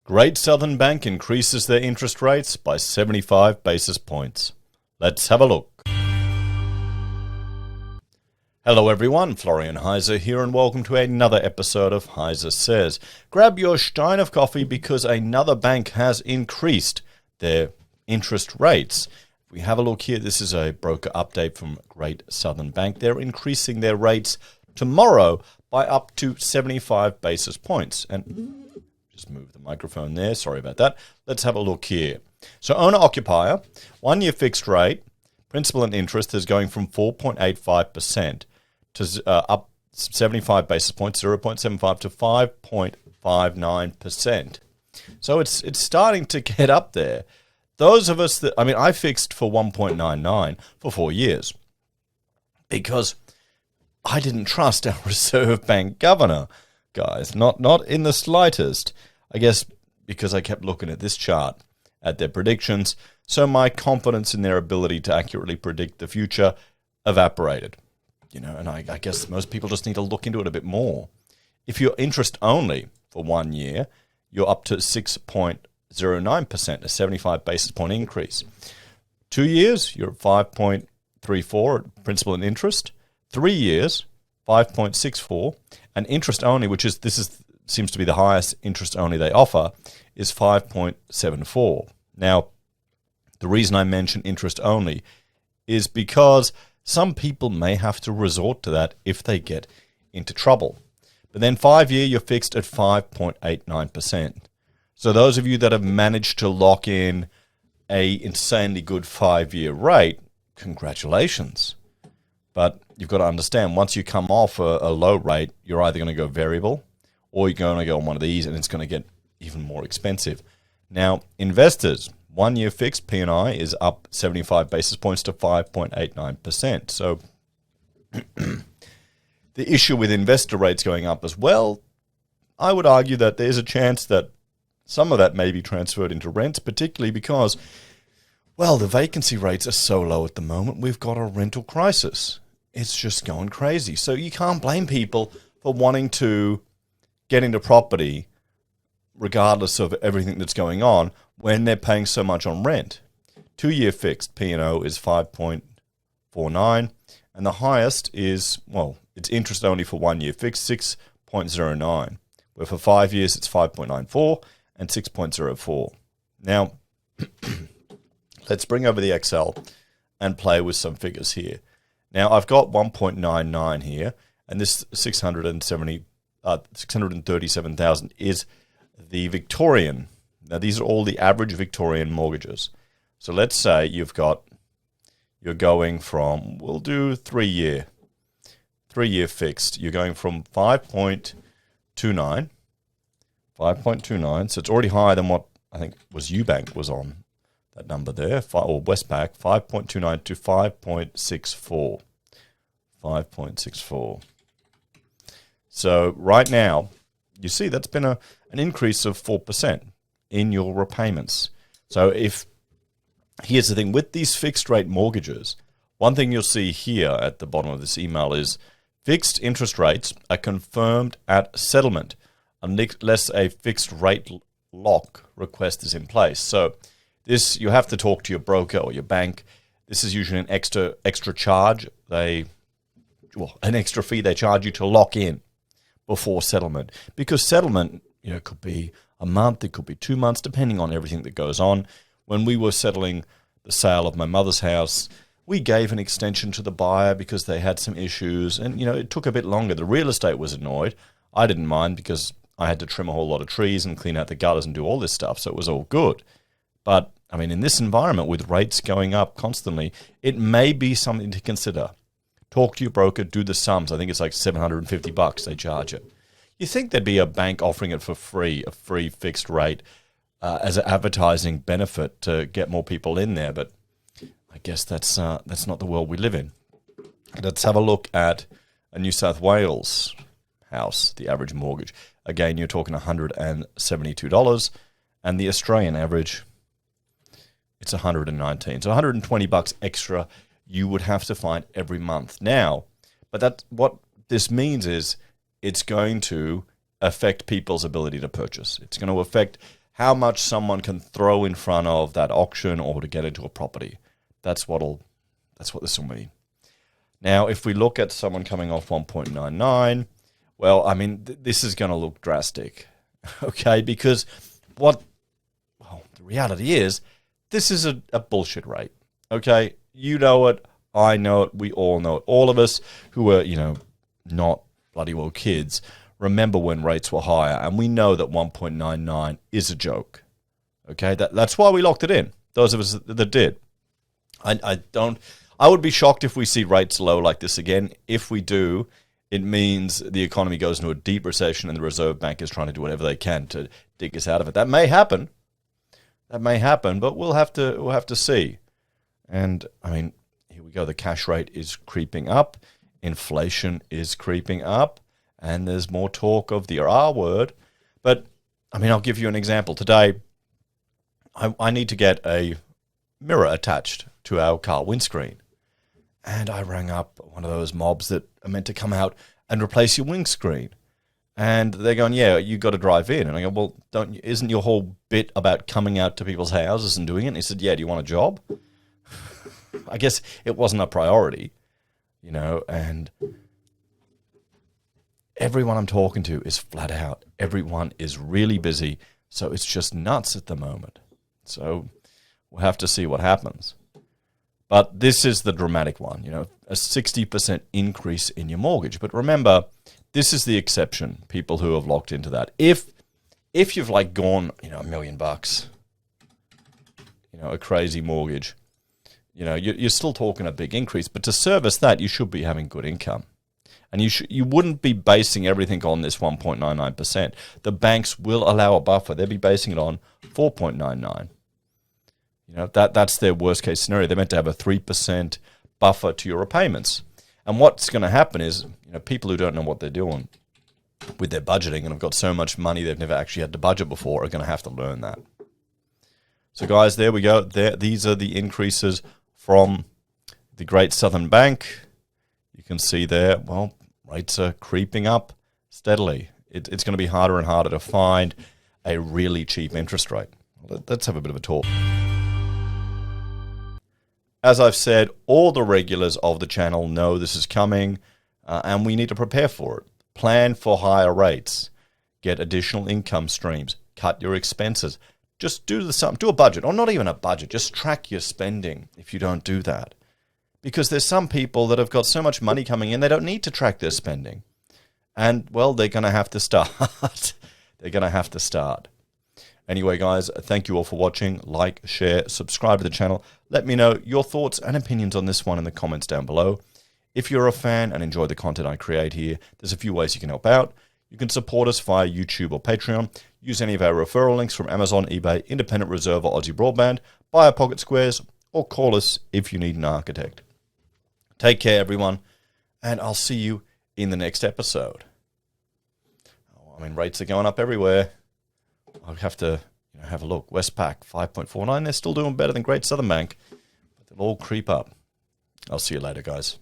Great Southern Bank increases their interest rates by 75 basis points. Let's have a look. Hello everyone, Florian.heise here and welcome to another episode of HeiseSays. Grab your stein of coffee because another bank has increased their interest rates. If we have a look here, this is a broker update from Great Southern Bank. They're increasing their rates tomorrow by up to 75 basis points. And just move the microphone there. Sorry about that. Let's have a look here. So owner-occupier, 1 year fixed rate, principal and interest is going from 4.85% to up 75 basis points, 0.75 to 5.59%. So it's starting to get up there. Those of us that, I fixed for 1.99 for 4 years because I didn't trust our Reserve Bank governor, guys, not in the slightest. I guess because I kept looking at this chart, at their predictions, so my confidence in their ability to accurately predict the future evaporated. And I guess most people just need to look into it a bit more. If you're interest only for 1 year, you're up to 6.09%, a 75 basis point increase. 2 years, you're at 5.34 principal and interest. 3 years, 5.64, and interest only, seems to be the highest interest only they offer, is 5.74. Now, the reason I mention interest only is because some people may have to resort to that if they get into trouble. But then 5 year, you're fixed at 5.89%. So those of you that have managed to lock in a insanely good 5 year rate, congratulations. But you've got to understand, once you come off a low rate, you're either going to go variable or you're going to go on one of these and it's going to get even more expensive. Now, investors, 1 year fixed P&I is up 75 basis points to 5.89%. So the issue with investor rates going up as well, I would argue that there's a chance that some of that may be transferred into rents, particularly because, well, the vacancy rates are so low at the moment, we've got a rental crisis. It's just going crazy. So you can't blame people for wanting to get into property regardless of everything that's going on when they're paying so much on rent. 2 year fixed P&O is 5.49 and the highest is, it's interest only for 1 year fixed, 6.09, where for 5 years it's 5.94 and 6.04. Now, let's bring over the Excel and play with some figures here. Now, I've got 1.99 here, and this 637,000 is the Victorian. Now, these are all the average Victorian mortgages. So let's say you're going from, we'll do 3 year fixed. You're going from 5.29, so it's already higher than what I think was Ubank was on. That number there, or Westpac, 5.29 to 5.64. 5.64. So right now, you see that's been an increase of 4% in your repayments. So here's the thing, with these fixed rate mortgages, one thing you'll see here at the bottom of this email is fixed interest rates are confirmed at settlement unless a fixed rate lock request is in place. So this, you have to talk to your broker or your bank. This is usually an extra charge. An extra fee they charge you to lock in before settlement. Because settlement, could be a month, it could be 2 months, depending on everything that goes on. When we were settling the sale of my mother's house, we gave an extension to the buyer because they had some issues. And, it took a bit longer. The real estate was annoyed. I didn't mind because I had to trim a whole lot of trees and clean out the gutters and do all this stuff. So it was all good. But, in this environment with rates going up constantly, it may be something to consider. Talk to your broker, do the sums. I think it's like $750 they charge it. You think there'd be a bank offering it for free, a free fixed rate as an advertising benefit to get more people in there, but I guess that's not the world we live in. Let's have a look at a New South Wales house, the average mortgage. Again, you're talking $172, and the Australian average, it's $119. So $120 extra you would have to find every month. Now, but what this means is it's going to affect people's ability to purchase. It's going to affect how much someone can throw in front of that auction or to get into a property. That's what this will mean. Now, if we look at someone coming off 1.99, well, I mean, this is going to look drastic, okay? Because the reality is, this is a bullshit rate, okay? You know it, I know it, we all know it. All of us who are, not bloody well kids remember when rates were higher, and we know that 1.99 is a joke, okay? That's why we locked it in, those of us that did. I would be shocked if we see rates low like this again. If we do, it means the economy goes into a deep recession and the Reserve Bank is trying to do whatever they can to dig us out of it. That may happen. But we'll have to see. And I mean, here we go. The cash rate is creeping up. Inflation is creeping up. And there's more talk of the R word. But I mean, I'll give you an example. Today, I need to get a mirror attached to our car windscreen. And I rang up one of those mobs that are meant to come out and replace your windscreen. And they're going, yeah, you got to drive in. And I go, well, isn't your whole bit about coming out to people's houses and doing it? And he said, yeah, do you want a job? I guess it wasn't a priority, and everyone I'm talking to is flat out. Everyone is really busy. So it's just nuts at the moment. So we'll have to see what happens. But this is the dramatic one, a 60% increase in your mortgage. But remember, this is the exception, people who have locked into that. If you've gone, $1 million, a crazy mortgage, you're still talking a big increase. But to service that, you should be having good income. And you wouldn't be basing everything on this 1.99%. The banks will allow a buffer. They'll be basing it on 4.99. That's their worst case scenario. They're meant to have a 3% buffer to your repayments. And what's going to happen is, people who don't know what they're doing with their budgeting and have got so much money they've never actually had to budget before are going to have to learn that. So guys, there we go. These are the increases from the Great Southern Bank. You can see there, rates are creeping up steadily. It's going to be harder and harder to find a really cheap interest rate. Let's have a bit of a talk. As I've said, all the regulars of the channel know this is coming, and we need to prepare for it. Plan for higher rates. Get additional income streams. Cut your expenses. Just do a budget, or not even a budget. Just track your spending if you don't do that. Because there's some people that have got so much money coming in, they don't need to track their spending. And, they're going to have to start. They're going to have to start. Anyway, guys, thank you all for watching. Like, share, subscribe to the channel. Let me know your thoughts and opinions on this one in the comments down below. If you're a fan and enjoy the content I create here, there's a few ways you can help out. You can support us via YouTube or Patreon. Use any of our referral links from Amazon, eBay, Independent Reserve, or AussieBroadband. Buy our Pocket Squares or call us if you need an architect. Take care, everyone, and I'll see you in the next episode. Rates are going up everywhere. I'll have to have a look. Westpac, 5.49. They're still doing better than Great Southern Bank, but they'll all creep up. I'll see you later, guys.